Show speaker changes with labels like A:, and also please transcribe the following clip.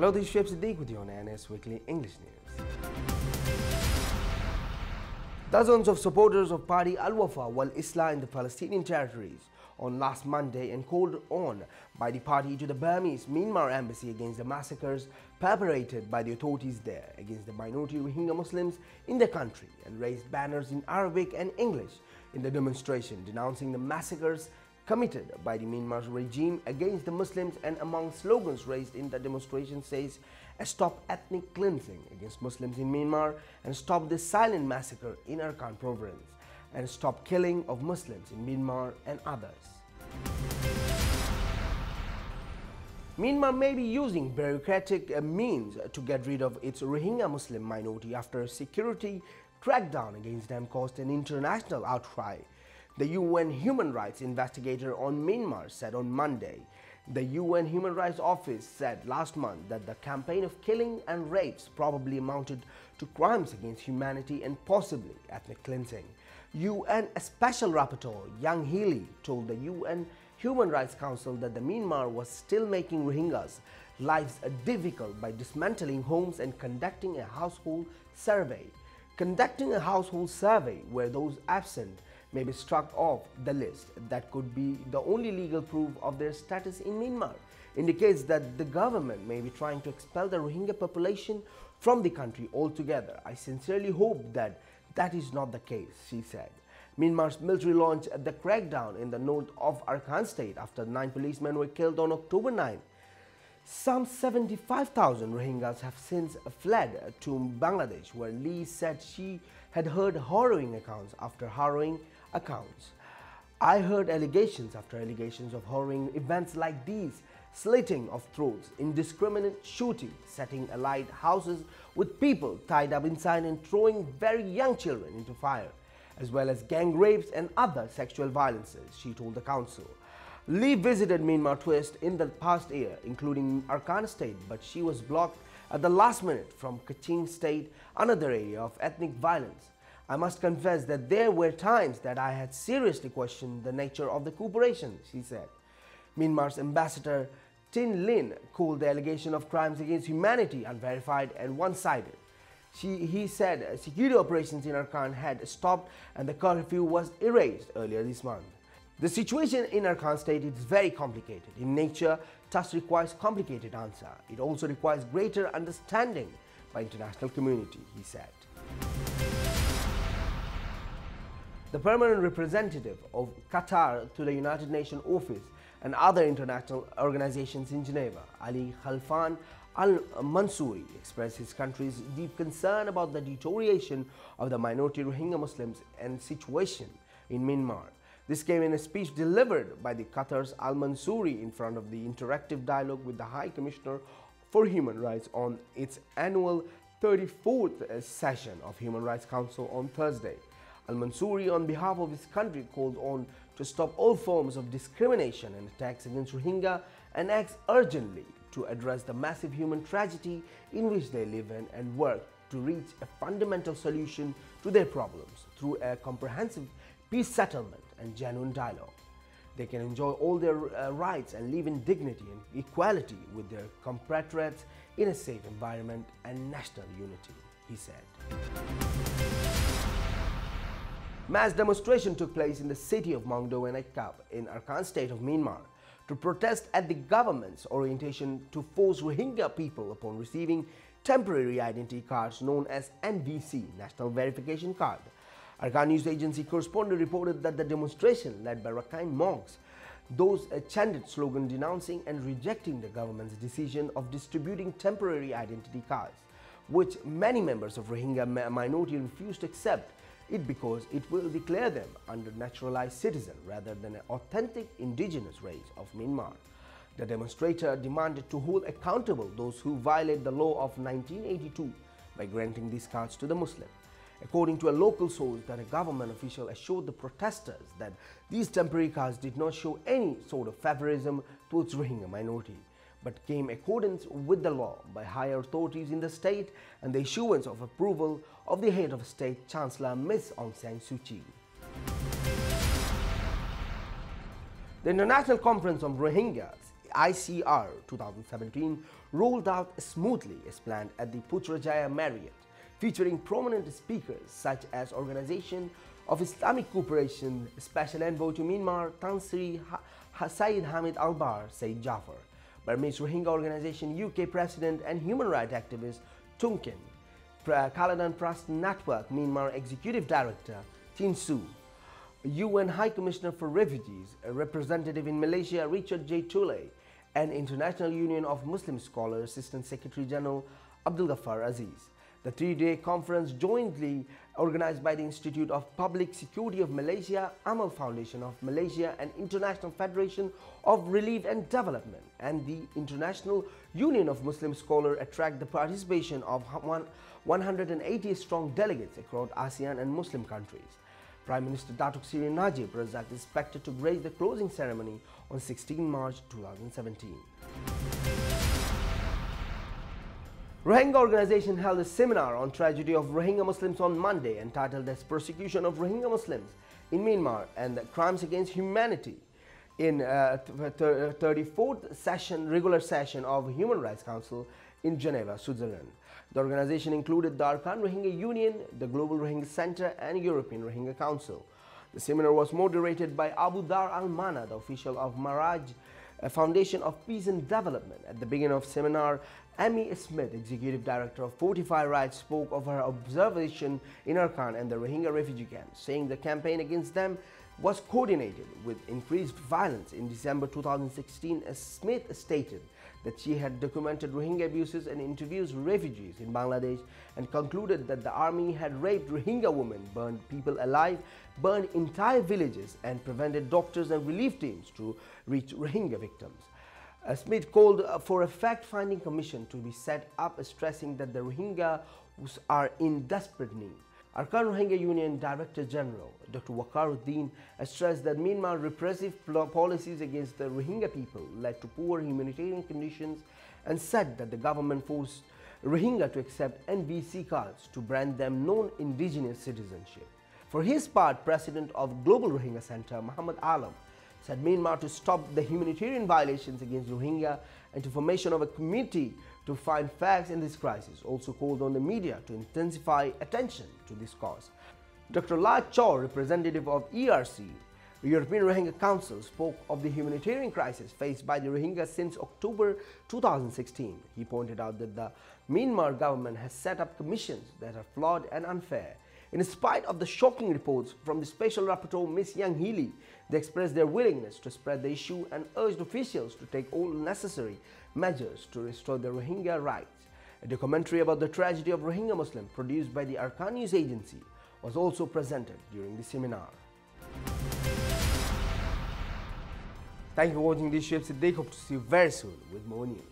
A: Hello, this is Shaib Siddique with you on ANS Weekly English News. Dozens of supporters of Party Al-Wafa wal-Islah in the Palestinian territories on last Monday and called on by the party to the Burmese Myanmar embassy against the massacres perpetrated by the authorities there against the minority Rohingya Muslims in the country and raised banners in Arabic and English in the demonstration denouncing the massacres committed by the Myanmar regime against the Muslims. And among slogans raised in the demonstration says, "Stop ethnic cleansing against Muslims in Myanmar and stop this silent massacre in Arakan province and stop killing of Muslims in Myanmar and others." Myanmar may be using bureaucratic means to get rid of its Rohingya Muslim minority after a security crackdown against them caused an international outcry. The UN human rights investigator on Myanmar said on Monday. The UN Human Rights Office said last month that the campaign of killing and rapes probably amounted to crimes against humanity and possibly ethnic cleansing. UN Special Rapporteur Yang Healy told the UN Human Rights Council that the Myanmar was still making Rohingyas' lives difficult by dismantling homes and conducting a household survey. Conducting a household survey where those absent may be struck off the list that could be the only legal proof of their status in Myanmar indicates that the government may be trying to expel the Rohingya population from the country altogether. "I sincerely hope that that is not the case," she said. Myanmar's military launched the crackdown in the north of Arakan state after 9 policemen were killed on October 9. Some 75,000 Rohingyas have since fled to Bangladesh, where Lee said she had heard harrowing accounts after harrowing accounts. "I heard allegations after allegations of harrowing events like these: slitting of throats, indiscriminate shooting, setting alight houses with people tied up inside and throwing very young children into fire, as well as gang rapes and other sexual violences," she told the council. Lee visited Myanmar twice in the past year, including Arakan state, but she was blocked at the last minute from Kachin state, another area of ethnic violence. "I must confess that there were times that I had seriously questioned the nature of the cooperation," she said. Myanmar's ambassador Tin Lin called the allegation of crimes against humanity unverified and one-sided. He said security operations in Arakan had stopped and the curfew was erased earlier this month. "The situation in Arakan state is very complicated in nature, thus requires complicated answer. It also requires greater understanding by international community," he said. The permanent representative of Qatar to the United Nations office and other international organizations in Geneva, Ali Khalfan Al-Mansouri, expressed his country's deep concern about the deterioration of the minority Rohingya Muslims and situation in Myanmar. This came in a speech delivered by the Qatar's Al-Mansouri in front of the interactive dialogue with the High Commissioner for Human Rights on its annual 34th session of Human Rights Council on Thursday. Al-Mansouri, on behalf of his country, called on to stop all forms of discrimination and attacks against Rohingya and acts urgently to address the massive human tragedy in which they live in and work to reach a fundamental solution to their problems through a comprehensive peace settlement and genuine dialogue. They can enjoy all their rights and live in dignity and equality with their compatriots in a safe environment and national unity, he said. Mass demonstration took place in the city of Mongdo and Ekap in Arakan state of Myanmar to protest at the government's orientation to force Rohingya people upon receiving temporary identity cards known as NVC, National Verification Card. Arakan news agency correspondent reported that the demonstration led by Rakhine monks, those chanted slogan denouncing and rejecting the government's decision of distributing temporary identity cards, which many members of Rohingya minority refused to accept it because it will declare them under naturalized citizen rather than an authentic indigenous race of Myanmar. The demonstrator demanded to hold accountable those who violate the law of 1982 by granting these cards to the Muslim. According to a local source, that a government official assured the protesters that these temporary cards did not show any sort of favorism towards Rohingya minority, but came in accordance with the law by higher authorities in the state and the issuance of approval of the head of state, Chancellor Ms. Aung San Suu Kyi. The International Conference on Rohingyas ICR 2017 rolled out smoothly as planned at the Putrajaya Marriott, featuring prominent speakers such as Organization of Islamic Cooperation Special Envoy to Myanmar Tan Sri Saeed Hamid Albar Saeed Jafar, Burmese Rohingya Organization UK President and human rights activist Tunkin, Kaladan Preston Network Myanmar Executive Director Tin Su, UN High Commissioner for Refugees, a representative in Malaysia Richard J. Tule, and International Union of Muslim Scholars Assistant Secretary General Abdul Ghaffar Aziz. The three-day conference, jointly organized by the Institute of Public Security of Malaysia, Amal Foundation of Malaysia, and International Federation of Relief and Development, and the International Union of Muslim Scholars, attract the participation of 180 strong delegates across ASEAN and Muslim countries. Prime Minister Datuk Seri Najib Razak is expected to grace the closing ceremony on 16 March 2017. Rohingya organization held a seminar on tragedy of Rohingya Muslims on Monday entitled as Persecution of Rohingya Muslims in Myanmar and Crimes Against Humanity in 34th regular session of Human Rights Council in Geneva, Switzerland. The organization included the Arakan Rohingya Union, the Global Rohingya Center, and European Rohingya Council. The seminar was moderated by Abu Dar Al-Mana, the official of Maraj Foundation of Peace and Development. At the beginning of the seminar, Amy Smith, Executive Director of Fortify Rights, spoke of her observation in Arakan and the Rohingya refugee camps, saying the campaign against them was coordinated with increased violence. In December 2016, Smith stated that she had documented Rohingya abuses and interviews refugees in Bangladesh and concluded that the army had raped Rohingya women, burned people alive, burned entire villages, and prevented doctors and relief teams to reach Rohingya victims. Smith called for a fact-finding commission to be set up, stressing that the Rohingya are in desperate need. Arakan Rohingya Union Director General Dr. Waqaruddin stressed that Myanmar's repressive policies against the Rohingya people led to poor humanitarian conditions and said that the government forced Rohingya to accept NVC cards to grant them non-indigenous citizenship. For his part, President of Global Rohingya Center Muhammad Alam said Myanmar to stop the humanitarian violations against Rohingya and to formation of a committee to find facts in this crisis. Also called on the media to intensify attention to this cause. Dr. La Chaw, representative of ERC, European Rohingya Council, spoke of the humanitarian crisis faced by the Rohingya since October 2016. He pointed out that the Myanmar government has set up commissions that are flawed and unfair. In spite of the shocking reports from the Special Rapporteur Ms. Yang Healy, they expressed their willingness to spread the issue and urged officials to take all necessary measures to restore the Rohingya rights. A documentary about the tragedy of Rohingya Muslims produced by the Arakan News Agency was also presented during the seminar. Thank you for watching this show. Hope to see you very soon with more news.